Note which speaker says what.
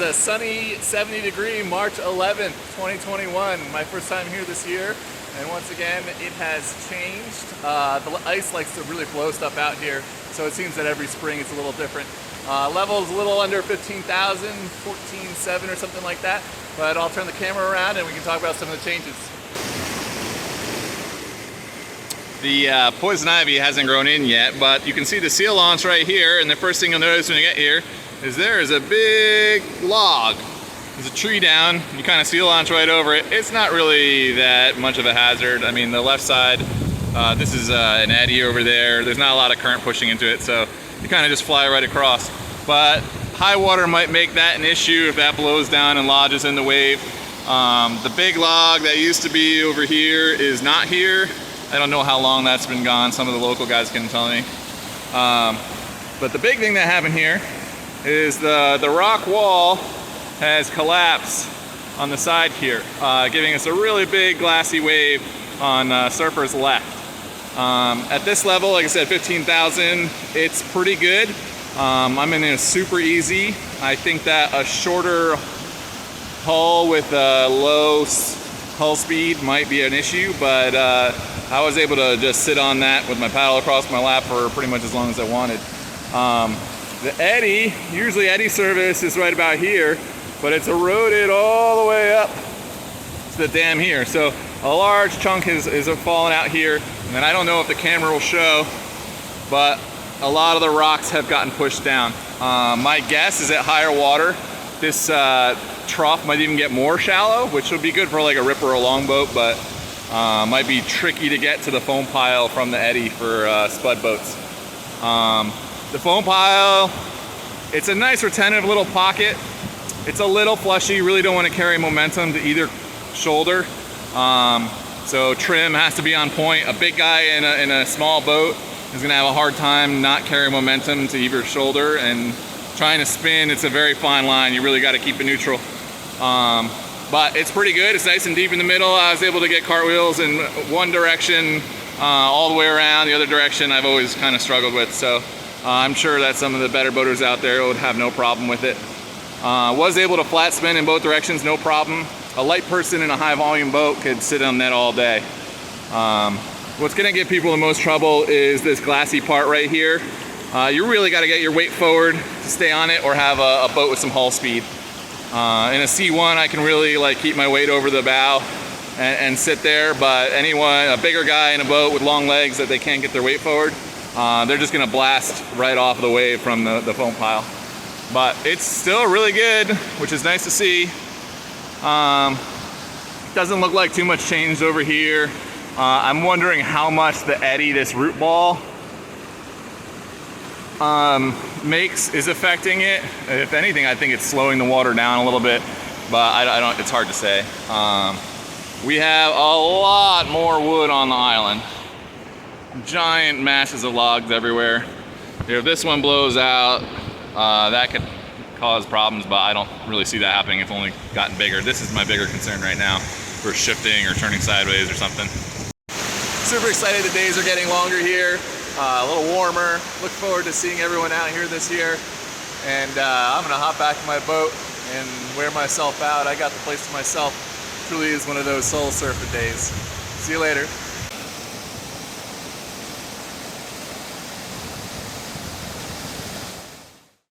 Speaker 1: a sunny 70-degree March 11th, 2021. My first time here this year, and once again, it has changed. The ice likes to really blow stuff out here, so it seems that every spring it's a little different. Level is a little under 15,000, 14.7 or something like that, but I'll turn the camera around and we can talk about some of the changes. The poison ivy hasn't grown in yet, but you can see the seal launch right here, and the first thing you'll notice when you get here is there is a big log. There's a tree down, you kind of seal launch right over it. It's not really that much of a hazard. I mean, the left side, this is an eddy over there. There's not a lot of current pushing into it, so you kind of just fly right across. But high water might make that an issue if that blows down and lodges in the wave. The big log that used to be over here is not here. I don't know how long that's been gone. Some of the local guys can tell me. But the big thing that happened here is the rock wall has collapsed on the side here, giving us a really big glassy wave on surfers left. At this level, like I said, 15,000, it's pretty good. I'm in a super easy. I think that a shorter hull with a low hull speed might be an issue, but I was able to just sit on that with my paddle across my lap for pretty much as long as I wanted. The eddy, usually eddy service is right about here, but it's eroded all the way up to the dam here. So a large chunk is fallen out here, and I don't know if the camera will show, but a lot of the rocks have gotten pushed down. My guess is at higher water, this trough might even get more shallow, which would be good for like a ripper or a longboat, but might be tricky to get to the foam pile from the eddy for spud boats. The foam pile, it's a nice retentive little pocket. It's a little flushy, really don't want to carry momentum to either shoulder. So trim has to be on point. A big guy in a small boat is gonna have a hard time not carrying momentum to either shoulder, and trying to spin, it's a very fine line. You really gotta keep it neutral. But it's pretty good. It's nice and deep in the middle. I was able to get cartwheels in one direction all the way around. The other direction I've always kind of struggled with. So I'm sure that some of the better boaters out there would have no problem with it. Was able to flat spin in both directions, no problem. A light person in a high volume boat could sit on that all day. What's gonna give people the most trouble is this glassy part right here. You really gotta get your weight forward to stay on it, or have a boat with some hull speed. In a C1, I can really like keep my weight over the bow and sit there, but anyone, a bigger guy in a boat with long legs that they can't get their weight forward, they're just gonna blast right off the wave from the foam pile. But it's still really good, which is nice to see. Doesn't look like too much changed over here. I'm wondering how much the eddy, this root ball, is affecting it. If anything, I think it's slowing the water down a little bit, but I don't, it's hard to say. We have a lot more wood on the island. Giant masses of logs everywhere. If this one blows out, that could cause problems, but I don't really see that happening. It's only gotten bigger. This is my bigger concern right now for shifting or turning sideways or something. Super excited, the days are getting longer here. A little warmer. Look forward to seeing everyone out here this year. And I'm gonna hop back in my boat and wear myself out. I got the place to myself. Truly is one of those soul surfing days. See you later.